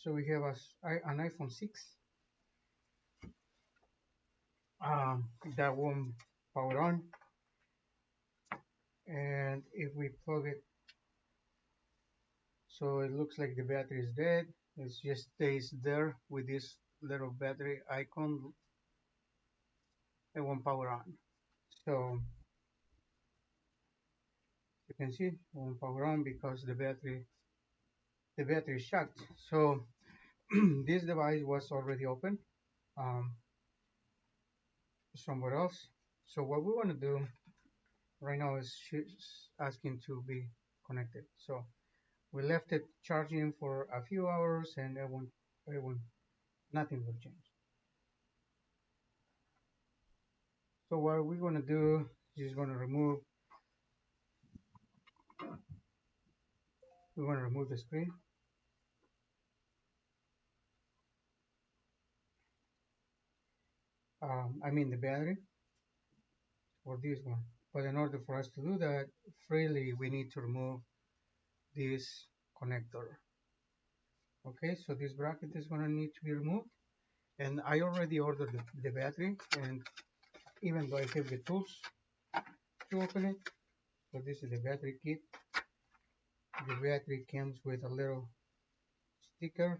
So we have an iPhone 6 that won't power on, and if we plug it, so it looks like the battery is dead. It just stays there with this little battery icon. It won't power on. So you can see it won't power on because the battery is shut. So this device was already open um, somewhere else. So what we want to do right now is she's asking to be connected. So we left it charging for a few hours, and nothing will change. So what we're going to do is we're going to remove the screen. I mean the battery for this one. But in order for us to do that freely, we need to remove this connector. Okay, so this bracket is going to need to be removed. And I already ordered the battery, and even though I have the tools to open it, so this is the battery kit. The battery comes with a little sticker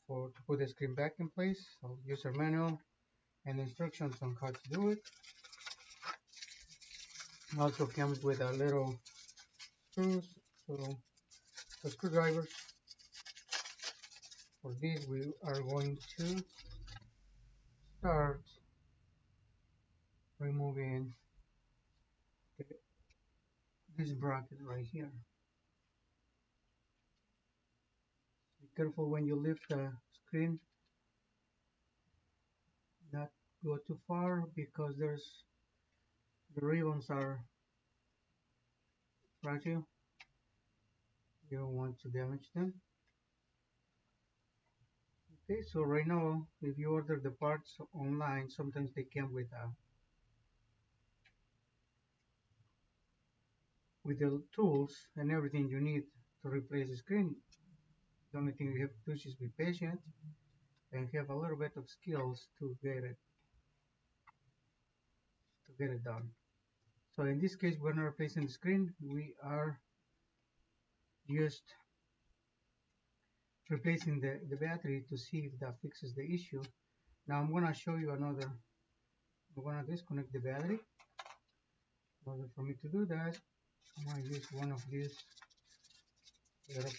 to put the screen back in place, so user manual and instructions on how to do it. Also comes with a little screws, so the screwdrivers. For this we are going to start removing this bracket right here. Be careful when you lift the screen, not go too far because the ribbons are fragile. You don't want to damage them. Okay, so right now, if you order the parts online, sometimes they come with the tools and everything you need to replace the screen. The only thing you have to do is be patient and have a little bit of skills to get it done. So in this case, we're not replacing the screen. We are just replacing the battery to see if that fixes the issue. Now I'm going to show you another. I'm going to disconnect the battery. In order for me to do that, I'm going to use one of these little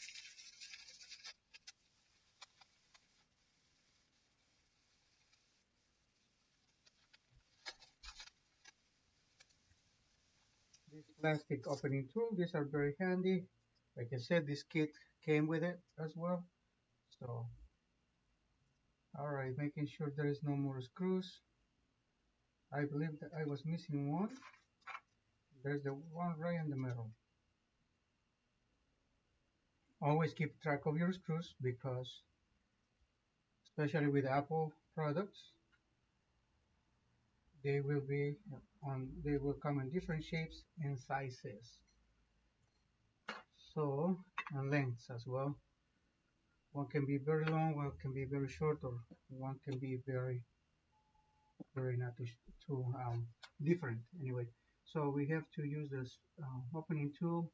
this plastic opening tool. These are very handy. Like I said, this kit came with it as well. So, alright, making sure there is no more screws. I believe that I was missing one. There's the one right in the middle. Always keep track of your screws because, especially with Apple products, they will come in different shapes and sizes. So, and lengths as well. One can be very long, one can be very short, or one can be very, very not too different. Anyway, so we have to use this opening tool.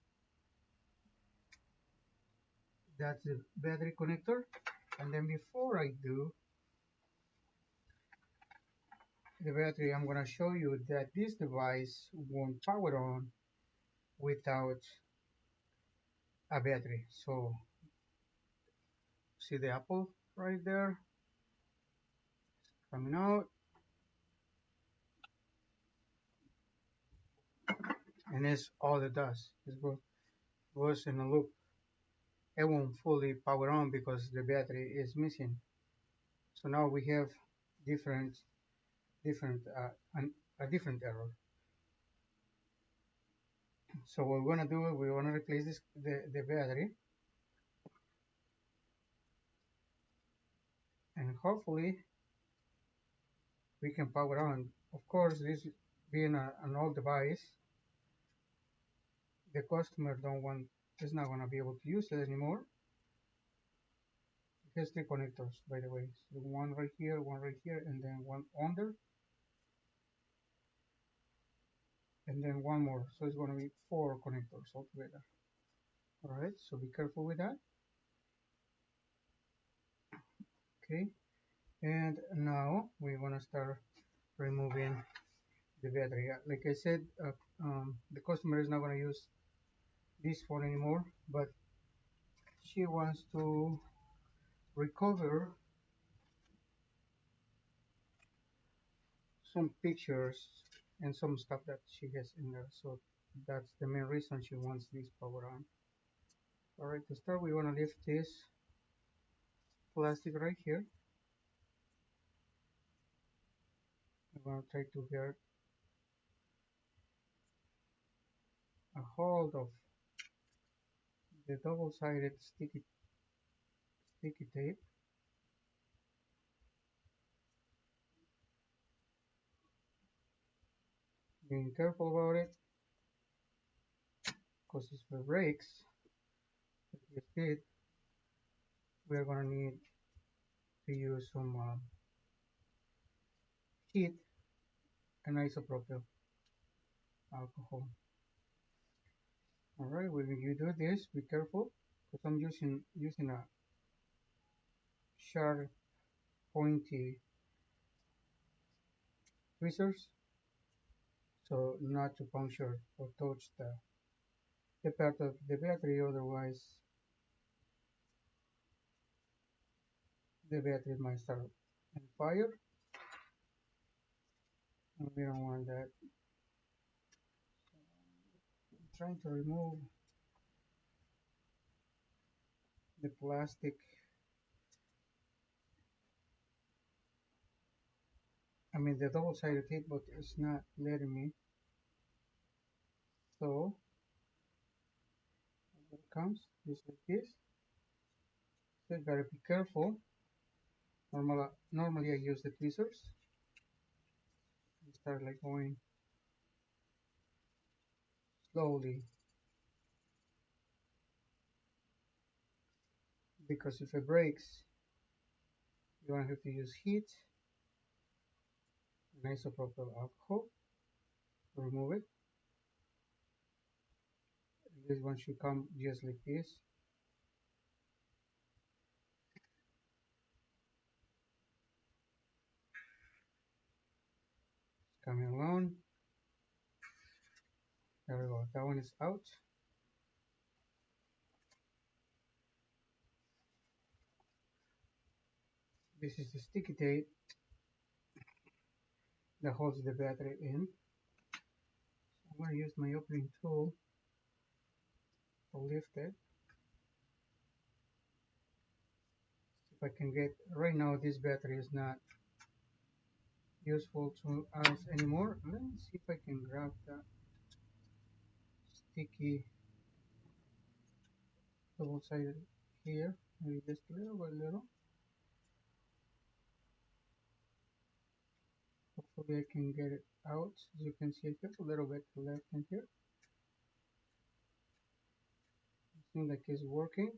That's the battery connector. And then before I do the battery, I'm going to show you that this device won't power on without a battery. So see the Apple right there coming out, and it's all it does. It goes in a loop. It won't fully power on because the battery is missing. So now we have different different a different error. So what we're going to do, we want to replace the battery, and hopefully we can power on. Of course, this being an old device, the customer don't want is not going to be able to use it anymore. has three connectors, by the way. So one right here, and then one under, and then one more. So it's going to be four connectors altogether. All right, so be careful with that. Okay, and now we're going to start removing the battery. Like I said, the customer is not going to use this phone anymore, but she wants to recover some pictures and some stuff that she has in there. So that's the main reason she wants this power on. All right, to start, we want to lift this plastic right here. I'm going to try to get a hold of the double-sided sticky tape. Being careful about it, because if it breaks, like this did, we're going to need to use some heat and isopropyl alcohol. All right, when you do this, be careful, because I'm using a sharp, pointy tweezers, so not to puncture or touch the part of the battery. Otherwise, the battery might start on fire, and we don't want that. I'm trying to remove the plastic. I mean the double-sided tape, but it's not letting me. So it comes just like this. So you gotta be careful. Normally I use the tweezers. I start like going slowly, because if it breaks, you're gonna have to use heat and isopropyl alcohol to remove it. This one should come just like this. It's coming along. There we go. That one is out. This is the sticky tape that holds the battery in. I'm going to use my opening tool to lift it. If I can get, right now this battery is not useful to us anymore. Let me see if I can grab that sticky double-sided here, maybe just a little by little. Hopefully I can get it out. As you can see, I have a little bit left in here. It seems like it's working.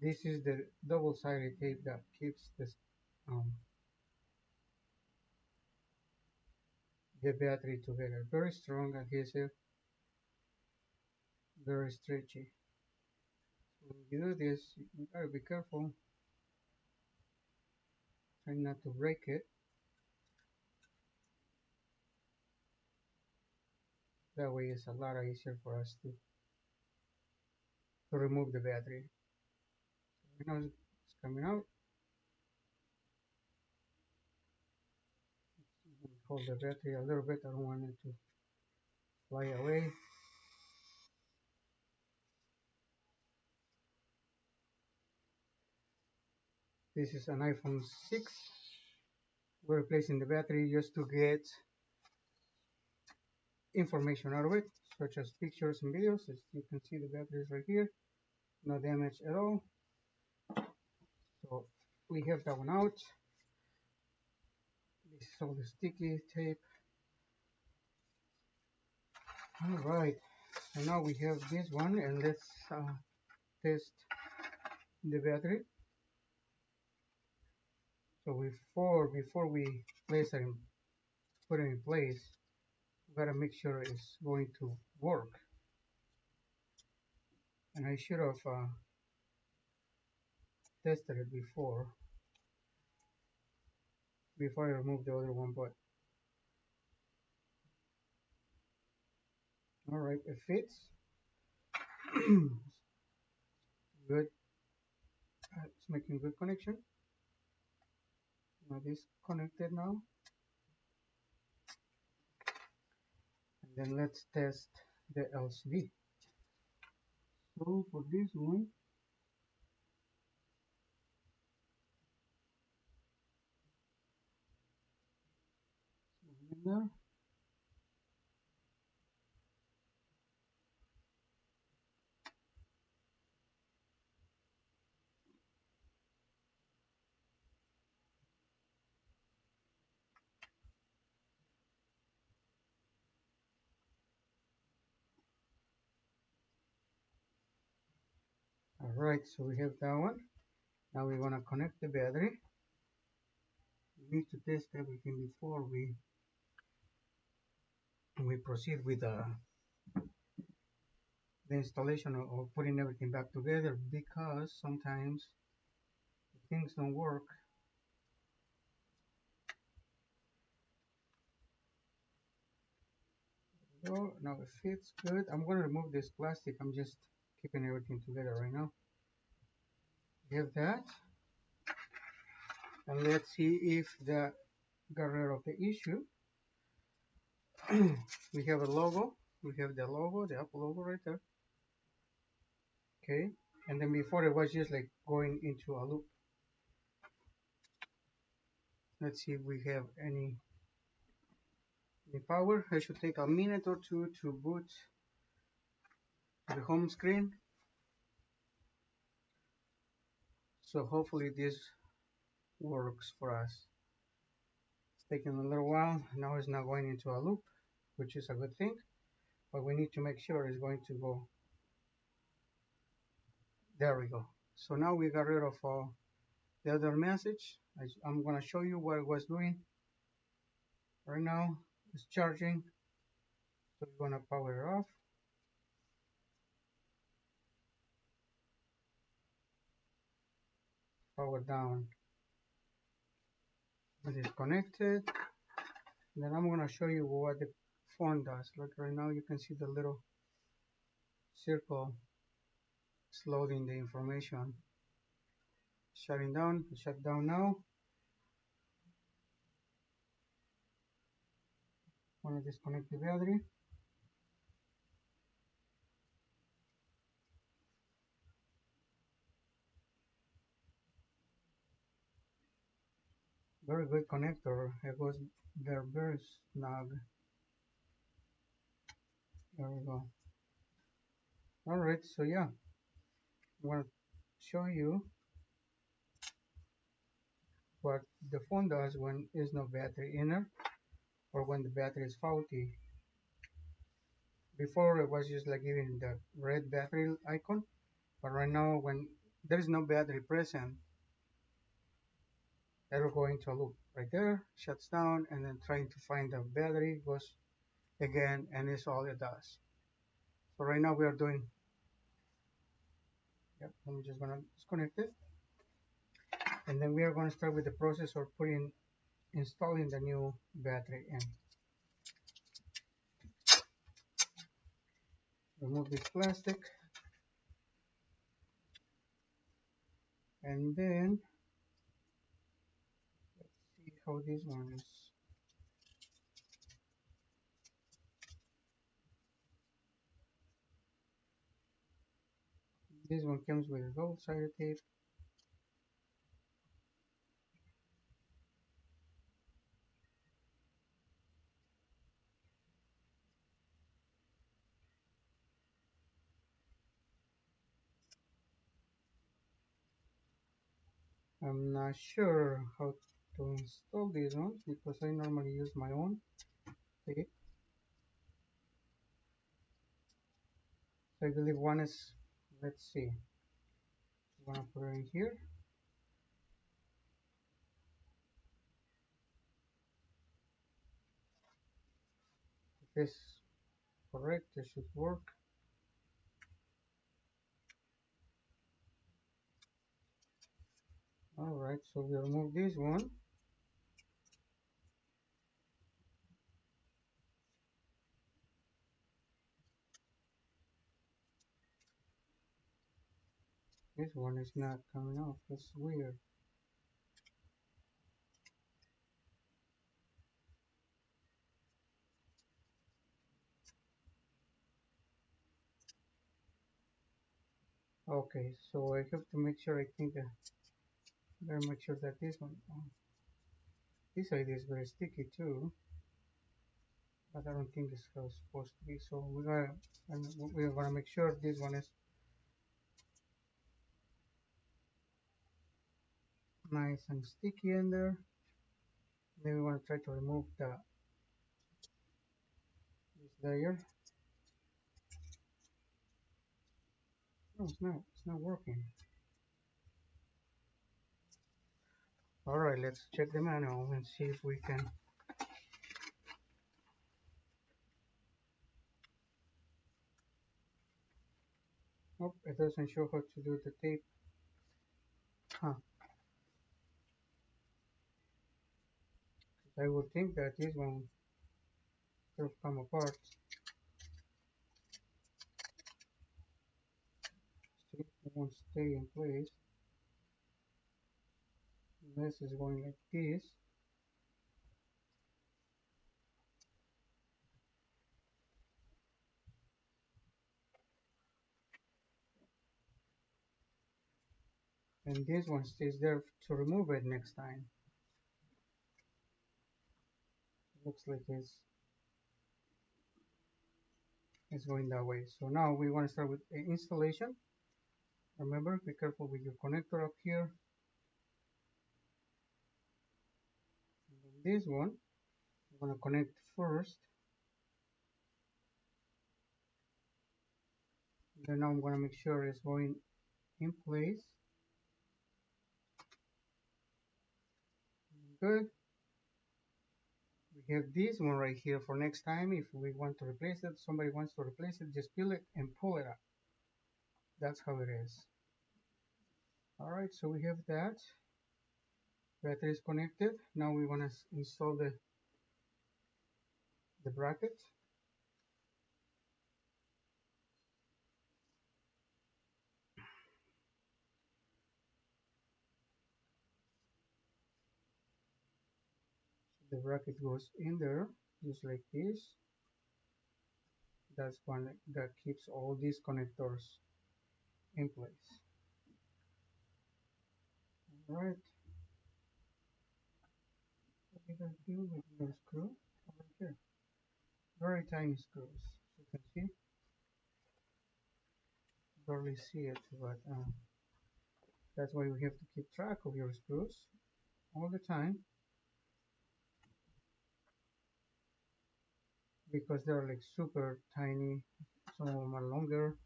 This is the double-sided tape that keeps this the battery together. Very strong adhesive, very stretchy. So when you do this, you gotta be careful. Try not to break it. That way it's a lot easier for us to remove the battery. So now it's coming out. Hold the battery a little bit. I don't want it to fly away. This is an iPhone 6. We're replacing the battery just to get information out of it, such as pictures and videos. As you can see, the battery is right here. No damage at all. So we have that one out. This is all the sticky tape. All right, so now we have this one, and let's test the battery. So before we place it in, put it in place, we gotta make sure it's going to work. And I should have tested it before I remove the other one, but all right, it fits. Good. It's making good connection. Now this connected now. And then let's test the LCD. So for this one, in there. All right, so we have that one. Now we're gonna connect the battery. We need to test everything before we proceed with the installation or putting everything back together, because sometimes things don't work. So now it fits good. I'm gonna remove this plastic. I'm just keeping everything together right now. We have that, and let's see if that got rid of the issue. We have a logo. We have the logo, the Apple logo right there. Okay, and then before it was just like going into a loop. Let's see if we have any power. It should take a minute or two to boot the home screen. So hopefully this works for us. It's taking a little while. Now it's not going into a loop, which is a good thing, but we need to make sure it's going to go. There we go. So now we got rid of the other message. I'm going to show you what it was doing. Right now it's charging, so we're going to power it off. Power down. It is connected. Then I'm going to show you what the phone does. Like right now you can see the little circle is loading the information. Shutting down. Shut down now. I'm going to disconnect the battery. Very good connector. It goes there very snug. There we go. Alright, so yeah, I'm going to show you what the phone does when there's no battery in it, or when the battery is faulty. Before it was just like giving the red battery icon, but right now when there is no battery present, it'll go into a loop. Right there, shuts down, and then trying to find the battery, goes again, and it's all it does. So right now we are doing, yep, I'm just gonna disconnect it, and then we are going to start with the process of installing the new battery in. Remove this plastic, and then let's see how this one is. This one comes with a double-sided tape. I'm not sure how to install these ones because I normally use my own tape. So I believe one is, let's see, I'm gonna put it in here. If it's correct, it should work. Alright, so we remove this one. This one is not coming off. That's weird. Okay, so I have to make sure, I think, better make sure that this one, this side is very sticky too, but I don't think it's how it's supposed to be. So we're gonna make sure this one is nice and sticky in there. Then we want to try to remove this layer. No, it's not. It's not working. All right, let's check the manual and see if we can. Oh, it doesn't show how to do the tape. Huh. I would think that this one will come apart. See, it won't stay in place. This is going like this. And this one stays there to remove it next time. Looks like it's going that way. So now we want to start with installation. Remember, be careful with your connector up here. And then this one, I'm going to connect first. Then now I'm going to make sure it's going in place. Good. We have this one right here for next time. If we want to replace it, somebody wants to replace it, just peel it and pull it up. That's how it is. All right, so we have that. Battery is connected. Now we want to install the bracket. The bracket goes in there, just like this. That's one that keeps all these connectors in place. All right. What did I do with your screw? Over here. Very tiny screws. As you can see, barely see it, but that's why we have to keep track of your screws all the time, because they're like super tiny. Some of them are longer,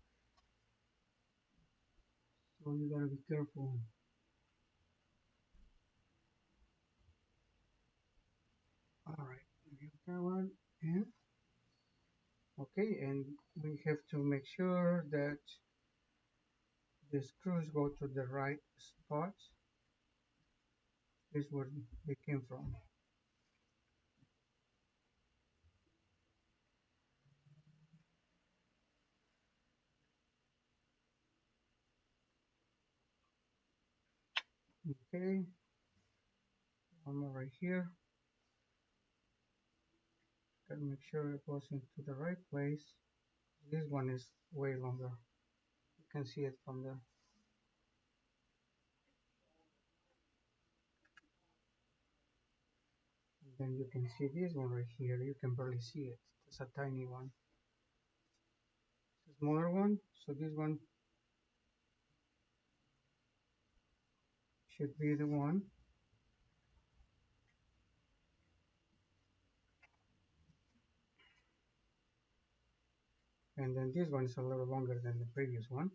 so you gotta be careful. All right, we have that one in. Okay, and we have to make sure that the screws go to the right spot. This is where they came from. Okay, one more right here. Gotta make sure it goes into the right place. This one is way longer. You can see it from there. And then you can see this one right here. You can barely see it. It's a tiny one. It's a smaller one. So this one should be the one. And then this one is a little longer than the previous one.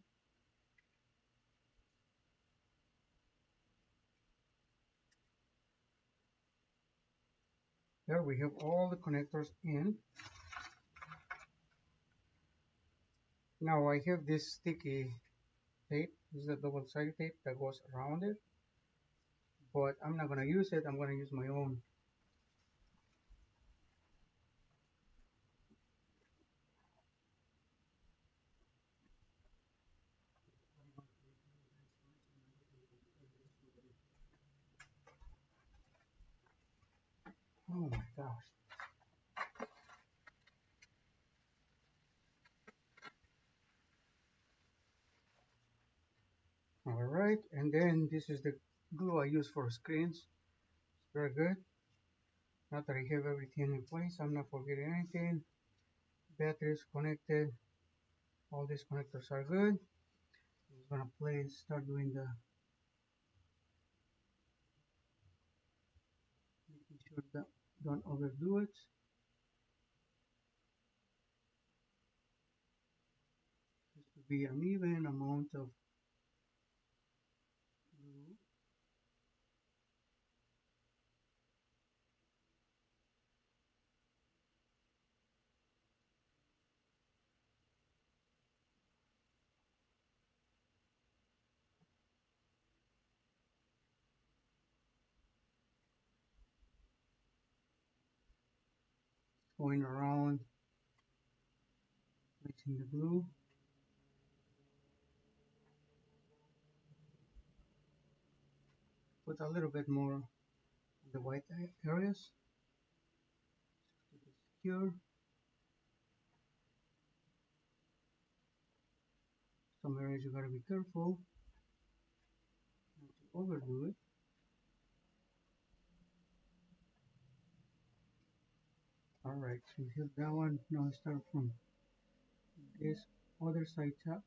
there we have all the connectors in. Now I have this sticky tape. This is a double-sided tape that goes around it, but I'm not going to use it. I'm going to use my own. Oh my gosh. All right, and then this is the glue I use for screens. It's very good. Now that I have everything in place, I'm not forgetting anything. Batteries connected. All these connectors are good. I'm just gonna start doing the making sure that don't overdo it. This to be an even amount of glue. Going around, mixing the glue. Put a little bit more on the white areas to be secure. Some areas you gotta be careful not to overdo it. Alright, so you hit that one. Now start from this other side top.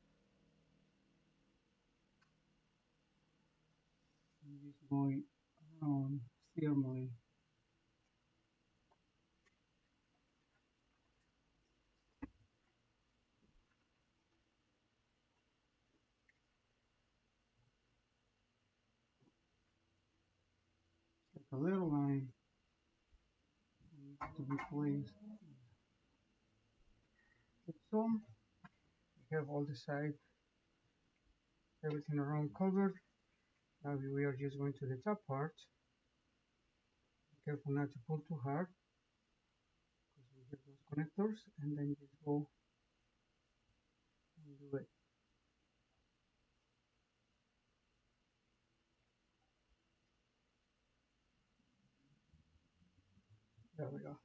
And just going around firmly. Like a little line to be placed. Like so, we have all the side, everything around covered. Now we are just going to the top part. Be careful not to pull too hard because we have those connectors, and then just go and do it. There we go.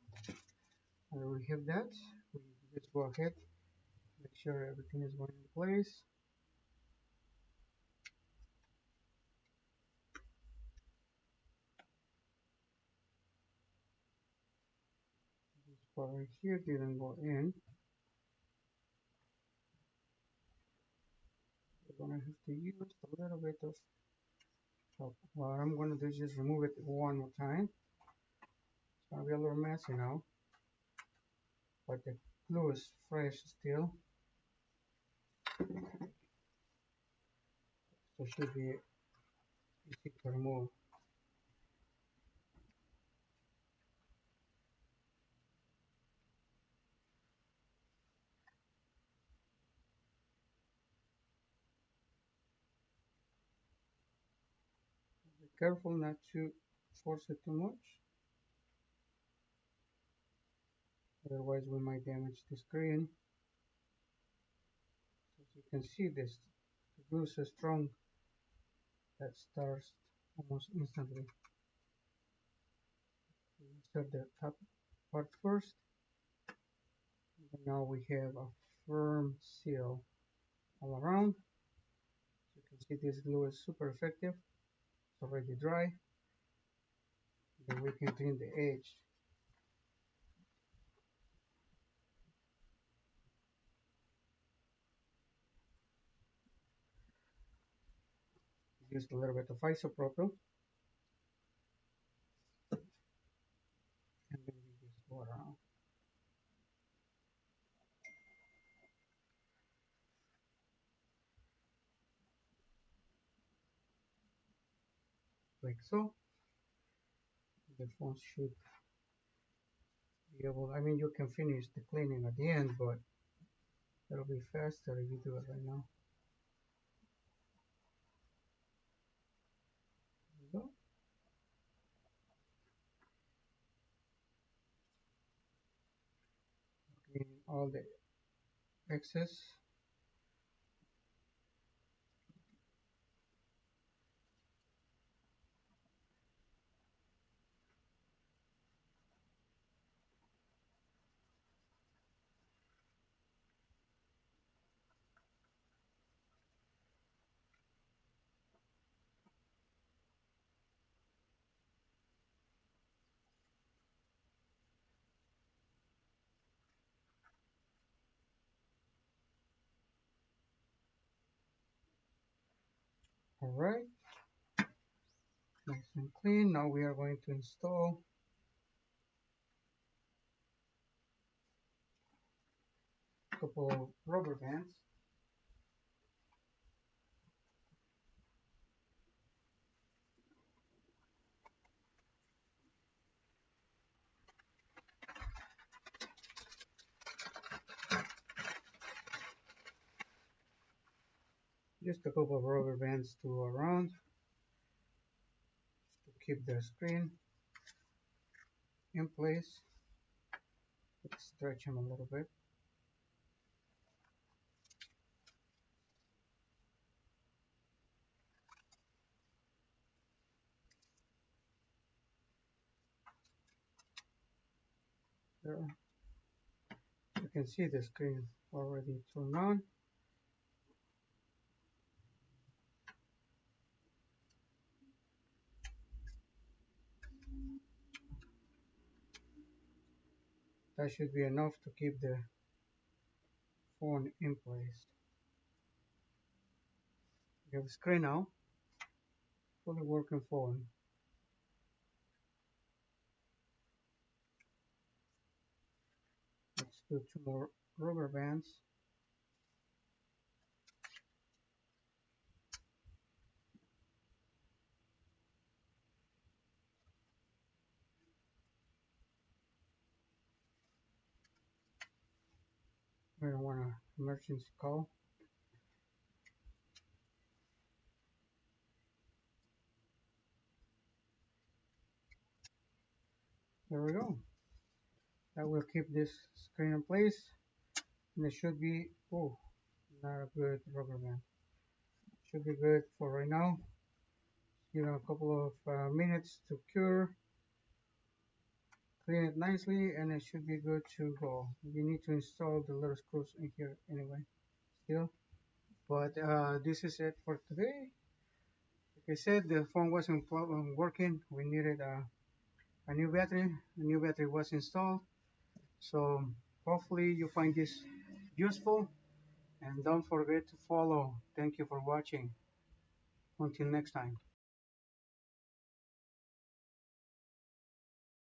We have that. We just go ahead, make sure everything is going in place. This part right here didn't go in. We're gonna have to use a little bit of chalk. What I'm gonna do is just remove it one more time. It's gonna be a little messy now, but the glue is fresh still, so it should be easy to remove. Be careful not to force it too much, otherwise we might damage the screen. As you can see, this the glue is so strong that starts almost instantly. We insert the top part first, and now we have a firm seal all around. As you can see, this glue is super effective. It's already dry. Then we can clean the edge. Just a little bit of isopropyl, and then we just go around like so. The phone should be able, I mean, you can finish the cleaning at the end, but it'll be faster if you do it right now. There you go. Clean all the excess. All right, nice and clean. Now we are going to install a couple of rubber bands. Just a couple of rubber bands to go around to keep the screen in place. Let's stretch them a little bit. There. You can see the screen already turned on. That should be enough to keep the phone in place. You have the screen now, fully working phone. Let's do two more rubber bands. We don't want an emergency call. There we go. That will keep this screen in place. And it should be, oh, not a good rubber band. Should be good for right now. Give it a couple of minutes to cure. Clean it nicely and it should be good to go. You need to install the little screws in here anyway, still. But this is it for today. Like I said, the phone wasn't working. We needed a new battery. A new battery was installed. So hopefully you find this useful and don't forget to follow. Thank you for watching. Until next time.